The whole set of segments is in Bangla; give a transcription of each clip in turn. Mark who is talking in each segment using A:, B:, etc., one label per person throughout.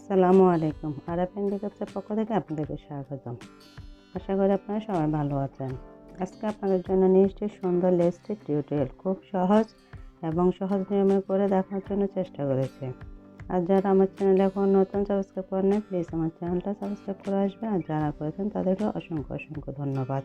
A: আসসালামু আলাইকুম। আরাফ হ্যান্ডিক্রাফটসের পক্ষ থেকে আপনাদেরকে স্বাগতম। আশা করি আপনারা সবাই ভালো আছেন। আজকে আপনাদের জন্য নিয়ে এসেছি সুন্দর লেসের টিউটোরিয়াল। খুব সহজ এবং সহজ নিয়মে করে দেখার জন্য চেষ্টা করেছি। আর যারা আমার চ্যানেলে এখন নতুন সাবস্ক্রাইব করেন নাই, প্লিজ আমার চ্যানেলটা সাবস্ক্রাইব করে আসবেন। আর যারা করেছেন তাদেরকে অসংখ্য ধন্যবাদ।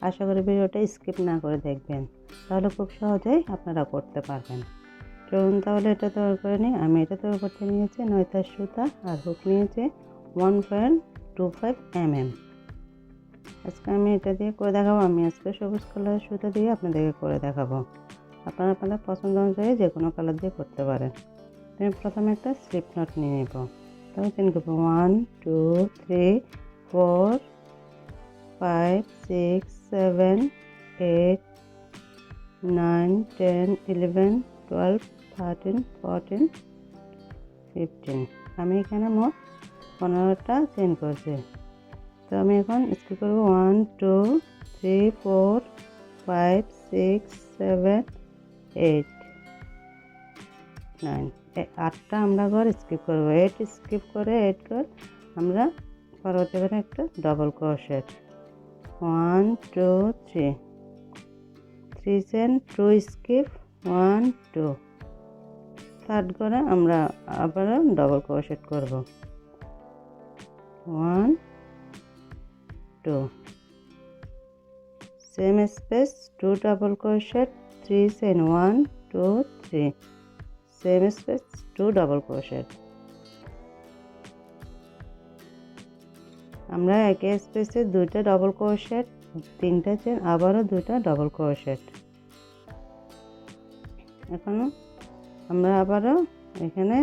A: আশা করি ভিডিওটা স্কিপ না করে দেখবেন, তাহলে খুব সহজেই আপনারা করতে পারবেন। চলুন তাহলে এটা তৈরি করে নিই। আমি এটা তৈরি করতে নিয়েছি 9 তার সুতা আর হুক নিয়েছি 1.25 mm। আজকে আমি এটা দিয়ে করে দেখাবো। আমি আজকে সবুজ কালারের সুতা দিয়ে আপনাদেরকে করে দেখাবো। আপনারা আপনাদের পছন্দ অনুযায়ী যে কোনো কালার দিয়ে করতে পারেন। আমি প্রথমে একটা স্লিপ নট নিয়ে নেব। তবে চেন করবো 1 2 3 4 5 6 7 8 9 10 11 12 13 14 15। আমি এখানে মোট 15টা চেন করছি। তো আমি এখন স্কিপ করবো 1 2 3 4 5 6 7 8 9। 8টা আমরা ঘর স্কিপ করবো। 8 স্কিপ করে 8 ঘর আমরা পরবর্তীবারে একটা double crochet 1 2 3 3 chain 2 skip 1 2। Third করে আমরা আবার ডবল ক্রোশেট করব 1 2। Same space 2 double crochet 3 chain 1 2 3। Same space 2 double crochet. আমরা একই স্পেসে 2টা ডাবল ক্রোশেট 3টা চেন আবারও 2টা ডাবল ক্রোশেট। এখন আমরা আবারও এখানে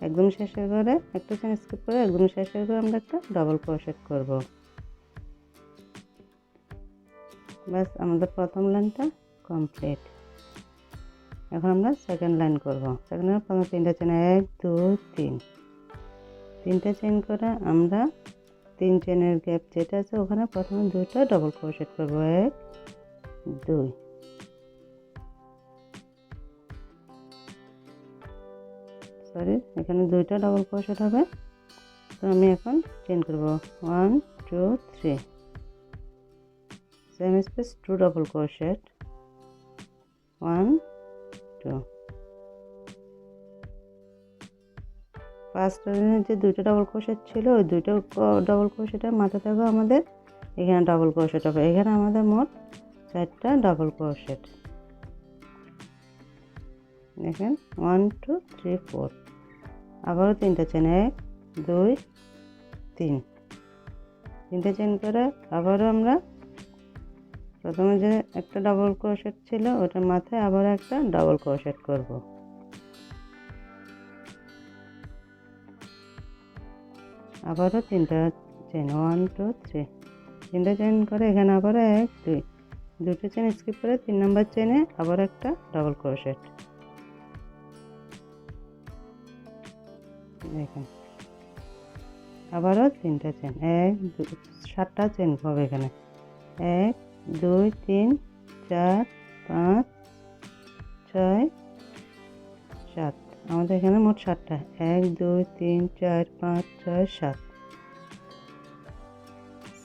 A: একদম শেষের ঘরে একটা চেন স্কিপ করে একদম শেষের ঘরে আমরা একটা ডাবল ক্রোশেট করব। বাস আমাদের প্রথম লাইনটা কমপ্লিট। এখন আমরা সেকেন্ড লাইন করব। সেকেন্ড লাইন প্রথমে 3টা চেন 1 2 3। 3টা চেন করে আমরা 3 চেনের গ্যাপ যেটা আছে ওখানে প্রথমে 2টা ডাবল ক্রোশেট করব 1 2। এখানে 2টা ডাবল ক্রোশেট হবে। তো আমি এখন চেন করব 1 2 3। Same space 2 double crochet 1 2। First লাইনে যে 2টা ডাবল ক্রোশেট ছিল ওই 2টা ডাবল ক্রোশেটের মাথা থেকে আমাদের এখানে ডাবল ক্রোশেট হবে। এখানে আমাদের মোট 4টা ডাবল ক্রোশেট। দেখেন 1 2 3 4। আবারও 3টা চেন 1 2 3। 3টা চেন করে আবারও আমরা প্রথমে যে একটা ডাবল ক্রোশেট ছিল ওটার মাথায় আবার একটা ডাবল ক্রোশেট করব। আবারও 3টা চেন 1 2 3। 3টা চেন করে এখানে আবারও 1 2। 2টা চেন স্কিপ করে 3 নম্বর চেনে আবার একটা ডাবল ক্রোশেট। দেখেন আবারও 3টা চেন 1 2 7টা চেন হবে এখানে 1 2 3 4 5 6 7। আমাদের এখানে মোট 7টা 1 2 3 4 5 6 7।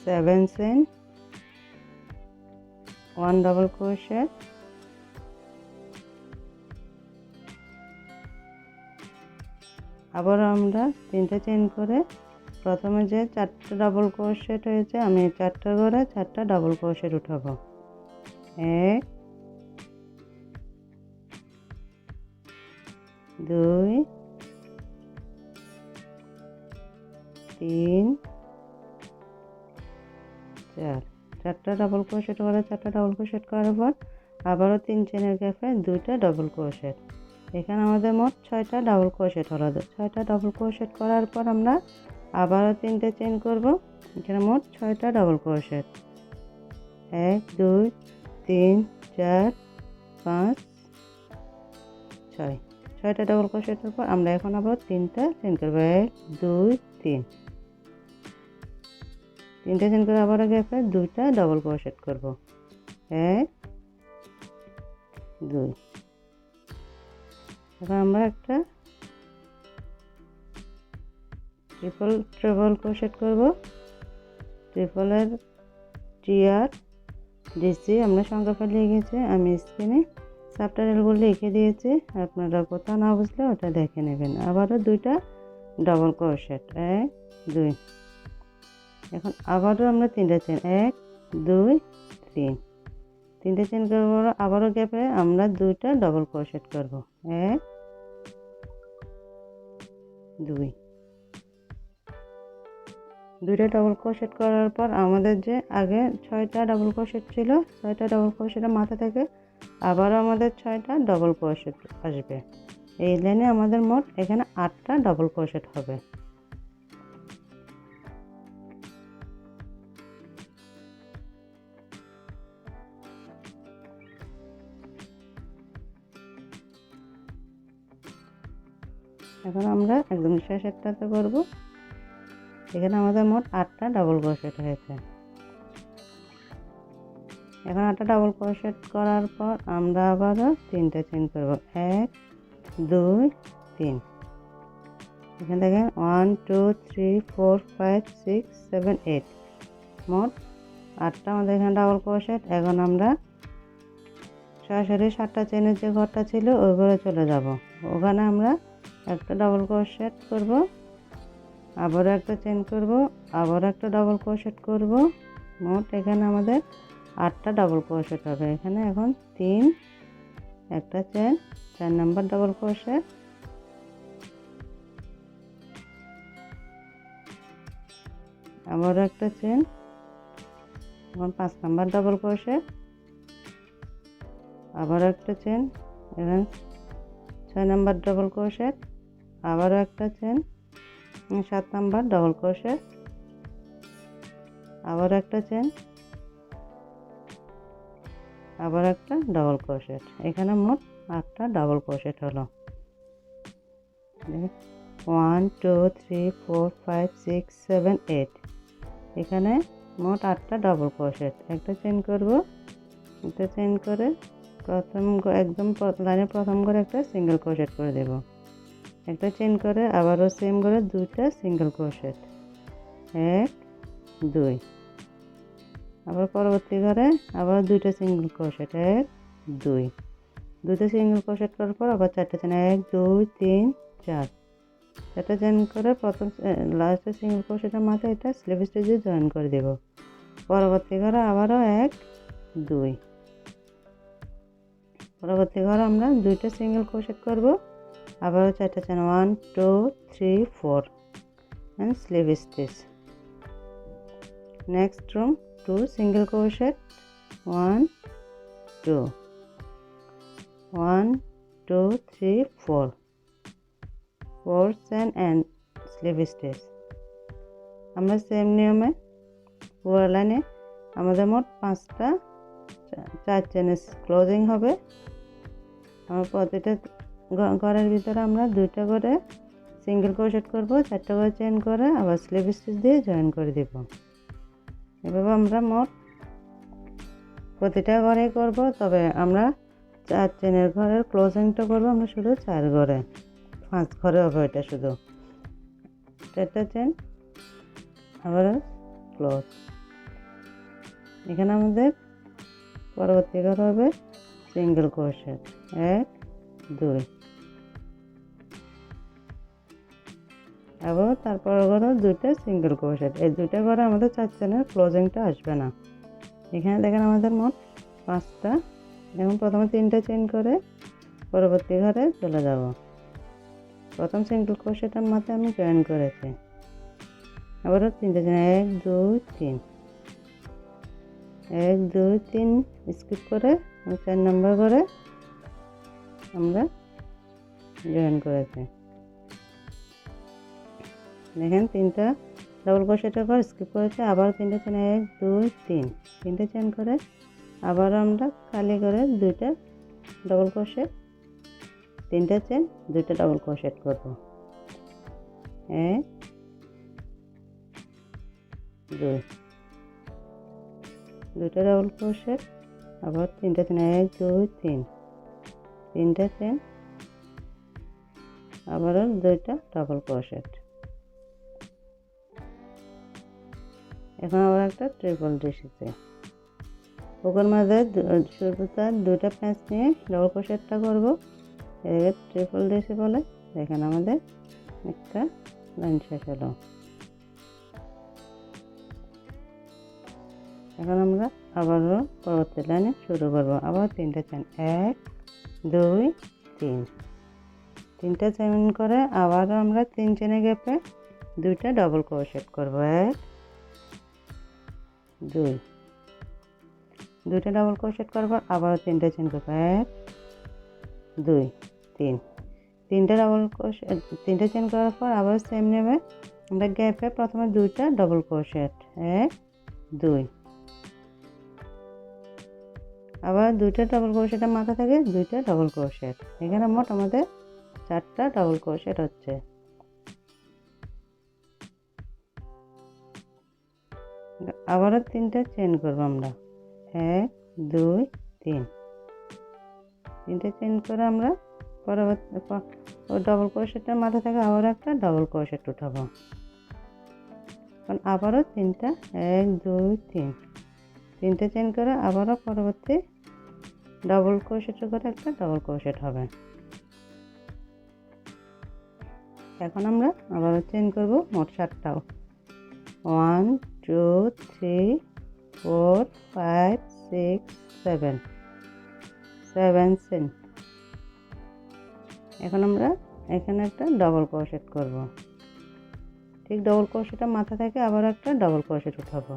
A: 7 চেন 1 ডাবল ক্রোশেট। আবার আমরা 3টা চেন করে প্রথমে যে 4টা ডাবল ক্রোশেট হয়েছে আমি 4টা করে 4টা ডাবল ক্রোশেট উঠাবো 1 2 3 4। 4টা ডাবল ক্রোশেট করে 4টা ডাবল ক্রোশেট করার পর আবারও 3 চেনের গ্যাপে 2টা ডাবল ক্রোশেট। এখানে আমাদের মোট 6টা ডাবল ক্রোশেট হলো। 6টা ডাবল ক্রোশেট করার পর আমরা আবারও 3টে চেন করব। এখানে মোট 6টা ডাবল ক্রোশেট 1 2 3 4 5 6। 6টা ডাবল ক্রোশেটের পর আমরা এখন আবার 3টা চেন করব 1 2 3। 3টে চেন করে আবার গ্যাপে 2টা ডাবল ক্রোশেট করব 1 2। এখন আমরা একটা ট্রিপল ক্রোশেট করব। ট্রিপলের টিআর ডিসি আমরা সংখ্যা লিখেছি, আমি স্ক্রিনে সাবটাইটেলগুলো লিখে দিয়েছি, আপনারা কোথাও না বুঝলে ওটা দেখে নেবেন। আবারও দুইটা ডবল ক্রোশেট, 1 2। এখন আবারও আমরা তিনটা চেন, 1 2 3, তিনটা চেন করব। আবারও গ্যাপে আমরা দুইটা ডবল ক্রোশেট করব, 1 2। দুইটা ডবল ক্রোশেট করার পর আমাদের যে আগে 6টা ডবল ক্রোশেট ছিল, 6টা ডবল ক্রোশেটের মাথা থেকে আবারও আমাদের 6টা ডবল ক্রোশেট আসবে। এই লাইনে আমাদের মোট এখানে 8টা ডবল ক্রোশেট হবে। এখন আমরা একদম শেষেরটাতে করব। এখানে আমাদের মোট 8টা ডাবল ক্রোশেট হয়েছে। এখন 8টা ডাবল ক্রোশেট করার পর আমরা আবারও তিনটা চেন করব, 1 2 3। এখানে দেখেন 1 2 3 4 5 6 7 8, মোট 8টা আমাদের এখানে ডাবল ক্রোশেট। এখন আমরা সরাসরি 7টা চেনের যে ঘরটা ছিল ওই ঘরে চলে যাব। ওখানে আমরা একটা ডাবল ক্রোশেট করব, আবারও একটা চেন করব, আবারও একটা ডাবল ক্রোশেট করব। মোট এখানে আমাদের 8টা ডাবল ক্রোশেট হবে। এখানে এখন 3, একটা চেন, 4 নাম্বার ডাবল ক্রোশেট, আবারও একটা চেন, এখন 5 নাম্বার ডাবল ক্রোশেট, আবারও একটা চেন, এখন 6 নাম্বার ডাবল ক্রোশেট, আবারও একটা চেন, 7 নাম্বার ডাবল ক্রোশেট, আবার একটা চেন, আবার একটা ডাবল ক্রোশেট। এখানে মোট 8টা ডাবল ক্রোশেট হলো। 1 2 3 4 5 6 7 8, এখানে মোট 8টা ডাবল ক্রোশেট। একটা চেন করব, একটা চেন করে প্রথম একদম লাইনের প্রথম করে একটা সিঙ্গেল ক্রোশেট করে দেব। একটা চেন করে আবারও সেম করে দুইটা সিঙ্গেল ক্রোশেট, 1 2। আবার পরবর্তী ঘরে আবার দুইটা সিঙ্গেল ক্রোশেট, 1 2। দুইটা সিঙ্গেল ক্রোশেট করার পর আবার 4টা চেন, 1 2 3 4। 4টা চেন করে প্রথম লাস্টের সিঙ্গেল ক্রোশেটের মাথায় এটা স্লিপ স্টিচে জয়েন করে দেব। পরবর্তী ঘরে আবারও 1 2। পরবর্তী ঘরে আমরা দুইটা সিঙ্গেল ক্রোশেট করব, আবারও 4টা chain, 1 2 3 4 and slip stitch. Next row 2 single crochet, 1 2 1 2 3 4 4 chain and slip stitch. আমরা সেম নিয়মে পুরো লাইনে আমাদের মোট 5টা 4 চেনের ক্লোজিং হবে। আমরা প্রতিটা ঘরের ভিতরে আমরা দুইটা করে সিঙ্গেল ক্রোশেট করব, 4টা করে চেন করে আবার স্লিপ স্টিচ দিয়ে জয়েন করে দেব। এভাবে আমরা মোট প্রতিটা ঘরে করব, তবে আমরা 4 চেনের ঘরের ক্লোজিংটা করব আমরা শুধু 4 ঘরে, 5 ঘরে হবে এটা শুধু। 4টা চেন আবার ক্লোজ। এখানে আমাদের পরবর্তী ঘর হবে সিঙ্গেল ক্রোশেট, 1 2। আবার তারপর ঘরে দুইটা সিঙ্গেল ক্রোশেট। এই দুইটা ঘরে আমাদের 4 চেনের ক্লোজিংটা আসবে না। এখানে দেখেন আমাদের মোট 5টা। এখন প্রথমে 3টা চেন করে পরবর্তী ঘরে চলে যাব। প্রথম সিঙ্গেল ক্রোশেটের মাথায় আমি জয়েন করেছি, আবারও 3টা চেন, 1 2 3 1 2 3 স্কিপ করে 4 নাম্বার করে আমরা জয়েন করেছি। দেখেন 3টা ডাবল ক্রোশেটের পর স্কিপ করেছে, আবার 3টা চেন, 1 2 3 3টা চেন করে আবার আমরা খালি করে দুইটা ডাবল ক্রোশেট, 3টা চেন, দুইটা ডাবল ক্রোশেট করব, 1 2 দুইটা ডাবল ক্রোশেট, আবার 3টা চেন, 1 2 3 3টা চেন, আবারও দুইটা ডাবল ক্রোশেট। এখন আবার একটা ট্রিপল এসেছে। ওখান মাঝে শুরুতে দুইটা প্যাঁচ নিয়ে ডবল ক্রোশেটটা করব, এদিকে ট্রিপল ডিসে বলে। দেখেন আমাদের একটা লাইন শেষ হলো। এখন আমরা আবারও পরবর্তী লাইনে শুরু করব। আবার তিনটা চেন, 1 2 3, তিনটা চেন করে আবারও আমরা 3 চেনের গ্যাপে দুইটা ডবল ক্রোশেট করব। 1 2, দুইটা ডবল ক্রোশেট করব, আবারও তিনটা চেন করব। 1 2 3, তিনটা ডবল ক্রোশেট, তিনটা চেন করার পর আবার সেম নেবে আমরা গ্যাপে প্রথমে দুইটা ডবল ক্রোশেট। 1 2, আবার দুইটা ডবল ক্রোশেটের মাথা থেকে দুইটা ডবল ক্রোশেট। এখানে মোট আমাদের 4টা ডবল ক্রোশেট হচ্ছে। আবারও তিনটা চেন করব আমরা। 1 2 3, তিনটা চেন করে আমরা পরবর্তী ডবল ক্রোশেটের মাথা থেকে আবার একটা ডবল ক্রোশেট উঠাবো। এখন আবারও তিনটা, 1 2 3, তিনটা চেন করে আবারও পরবর্তী ডবল ক্রোশেটের করে একটা ডবল ক্রোশেট হবে। এখন আমরা আবারও চেন করব মোট 7টা। 1 2 3 4 5 6 7, 7 চেন। এখন আমরা এখানে একটা ডবল ক্রোশেট করব। ঠিক ডবল ক্রোশেটের মাথা থেকে আবার একটা ডবল ক্রোশেট উঠাবো।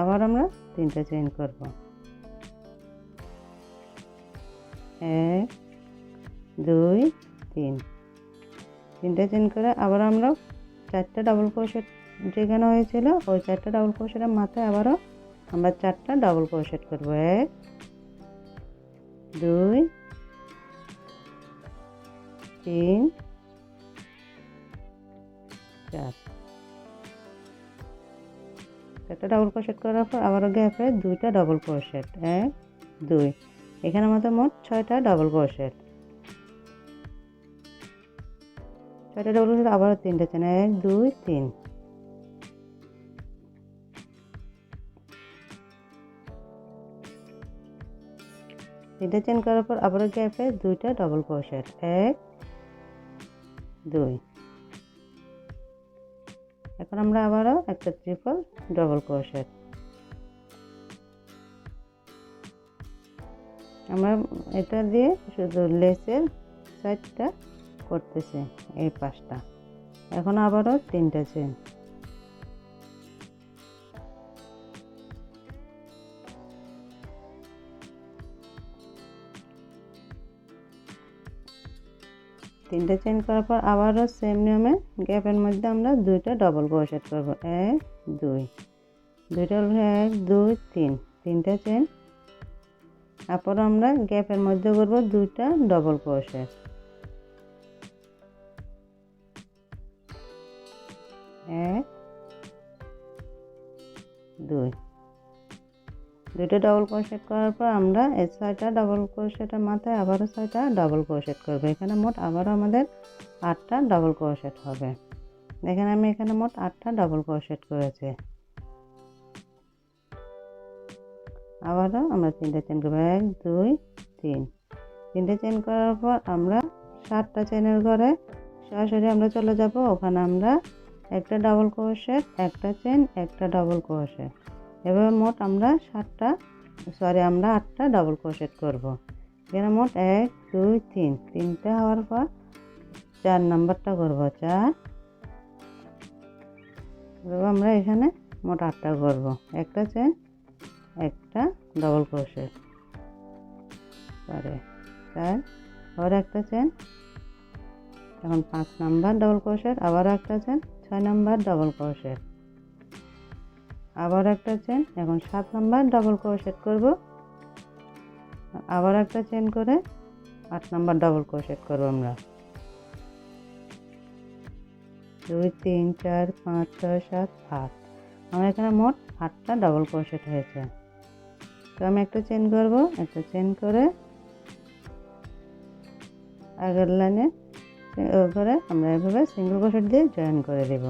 A: আবার আমরা তিনটা চেন করব। 1 2 3, তিনটা চেন করে আবার আমরা 4টা ডবল ক্রোশেট যেখানে হয়েছিল ওই 4টা ডবল ক্রোশেটের মাথায় আবারও আমরা 4টা ডবল ক্রোশেট করব। 1 2 3 4, 4টা ডবল ক্রোশেট করার পর আবারও গ্যাপে দুইটা ডবল ক্রোশেট। 1 2, এখানে আমাদের মোট 6টা ডবল ক্রোশেট। 6টা ডবল ক্রোশেট, আবারও তিনটা চেন। 1 2 3, তিনটা চেন করার পর আবারও গ্যাপে দুইটা ডবল ক্রোশেট। 1 2, এখন আমরা আবারও একটা ট্রিপল ডবল ক্রোশেট। আমরা এটা দিয়ে শুধু লেসের সাইডটা করতেছি, এই পাশটা। এখন আবারও তিনটা চেন। তিনটা চেন করার পর আবারও সেম নিয়মে গ্যাপের মধ্যে আমরা দুইটা ডবল ক্রোশেট করব। 1 2, দুইটা 1 2 3, তিনটা চেন। তারপর আমরা গ্যাপের মধ্যে করব দুইটা ডবল ক্রোশেট। 1 2, দুইটা ডবল ক্রোশেট করার পর আমরা এই 6টা ডবল ক্রোশেটের মাথায় আবারও 6টা ডবল ক্রোশেট করব। এখানে মোট আবারও আমাদের 8টা ডবল ক্রোশেট হবে। দেখেন আমি এখানে মোট 8টা ডবল ক্রোশেট করেছি। আবারও আমরা তিনটা চেন করব। 1 2 3, তিনটা চেন করার পর আমরা 7টা চেনের ঘরে সরাসরি আমরা চলে যাব। ওখানে আমরা একটা ডাবল ক্রোশেট, একটা চেন, একটা ডাবল ক্রোশেট, এভাবে মোট আমরা 8টা ডাবল ক্রোশেট করব। এখানে মোট 1 2 3, তিনটা হওয়ার পর 4 নাম্বারটা করব। 4, আমরা এখানে মোট 8টা করব। একটা চেন, একটা ডাবল ক্রোশেট, 4 আবার একটা চেন। এখন 5 নাম্বার ডাবল ক্রোশেট, আবার একটা চেন। 6 নাম্বার ডাবল ক্রোশেট, আবার একটা চেন। এখন 7 নাম্বার ডাবল ক্রোশেট করব, আবার একটা চেন করে 8 নাম্বার ডাবল ক্রোশেট করব। আমরা 2 3 4 5 6 7 8, আমার এখানে মোট 8টা ডাবল ক্রোশেট হয়েছে। তো আমি একটা চেন করব, একটা চেন করে আগের লাইনে করে আমরা এভাবে সিঙ্গেল ক্রোশেট দিয়ে জয়েন করে দেব।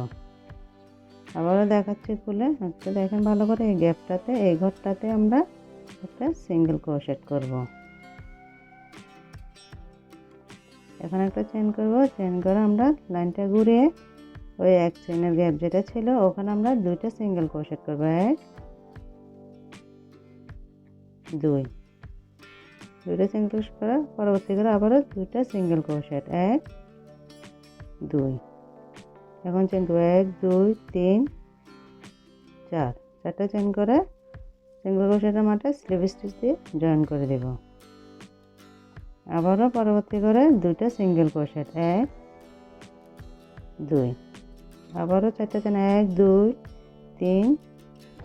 A: আবারও দেখাচ্ছি খুলে, একটু দেখেন ভালো করে। এই গ্যাপটাতে, এই ঘরটাতে আমরা একটা সিঙ্গেল ক্রোশেট করব। এখন একটা চেন করব, চেন করে আমরা লাইনটা ঘুরিয়ে ওই এক চেনের গ্যাপ যেটা ছিল ওখানে আমরা দুইটা সিঙ্গেল ক্রোশেট করব। 1 2, দুইটা সিঙ্গেল ক্রোশেট করে পরবর্তী করে আবারও দুইটা সিঙ্গেল ক্রোশেট 1 2। এখন চেন করব 1 2 3 4, চারটা চেন করে সিঙ্গেল ক্রোশেটের মাঝে স্লিপ স্টিচ দিয়ে জয়েন করে দেব। আবারও পরবর্তী করে দুইটা সিঙ্গেল ক্রোশেট 1 2, আবারও চারটা চেন 1 2 3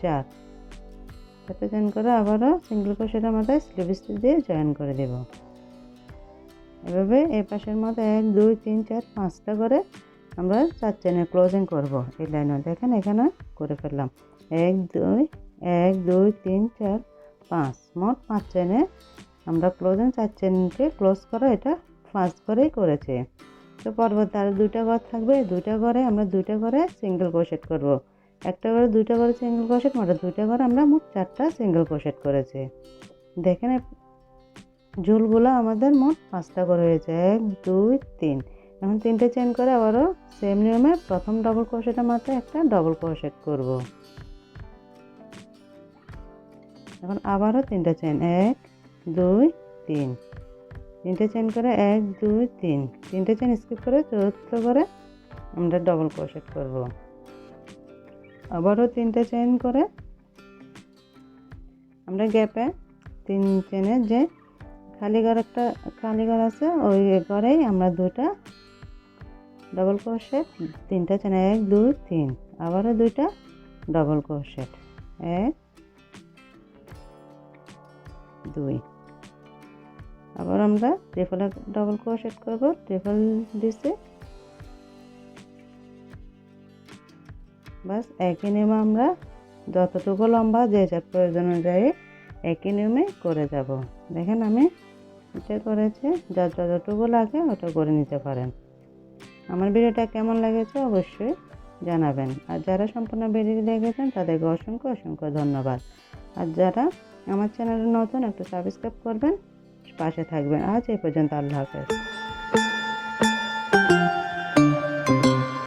A: 4, চারটা চেন করে আবারও সিঙ্গেল ক্রোশেটের মাঝে স্লিপ স্টিচ দিয়ে জয়েন করে দেব। এভাবে এই পাশের মধ্যে 1 2 3 4 5টা করে আমরা 4 চেনের ক্লোজিং করব। এই লাইনে দেখেন এখানে করে ফেললাম 1 2 1 2 3 4 5, মোট 5 চেনে আমরা ক্লোজিং 4 চেনকে ক্লোজ করা এটা ফার্স্ট করেই করেছি। তো পরবর্তী আর দুইটা ঘর থাকবে, দুইটা ঘরে আমরা দুইটা করে সিঙ্গেল ক্রোশেট করব। একটা করে দুইটা করে সিঙ্গেল ক্রোশেট, মোট দুইটা করে আমরা মোট 4টা সিঙ্গেল ক্রোশেট করেছি। দেখেন ঝুলগুলো আমাদের মোট 5টা করে হয়েছে 1 2 3। এখন 3টে চেন করে আবারও সেম নিয়মে প্রথম ডাবল ক্রোশেটের মাঝে একটা ডাবল ক্রোশেট করব। এখন আবারও 3টে চেন 1 2 3, 3টে চেন করে 1 2 3, 3টে চেন স্কিপ করে চতুর্থ করে আমরা ডাবল ক্রোশেট করব। আবারও 3টে চেন করে আমরা গ্যাপে 3 চেনের যে খালি ঘর আছে ওই ঘরেই আমরা দুইটা ডাবল ক্রোশেট, 3টা চেন 1 2 3, আবারও দুইটা ডাবল ক্রোশেট 1 2, আবার আমরা ট্রিপল ডাবল ক্রোশেট করব। ট্রিপল দিছে বাস একই নিয়মে আমরা যতটুকু লম্বা যে যার প্রয়োজন অনুযায়ী একই নিয়মে করে যাব। দেখেন আমি এটা করেছি, যার যতটুকু লাগে ওটা করে নিতে পারেন। আমার ভিডিওটা কেমন লেগেছে অবশ্যই জানাবেন। আর যারা সম্পূর্ণ ভিডিও দেখেছেন তাদেরকে অসংখ্য অসংখ্য ধন্যবাদ। আর যারা আমার চ্যানেলে নতুন একটু সাবস্ক্রাইব করবেন, পাশে থাকবেন। আজ এই পর্যন্ত, আল্লাহ হাফেজ।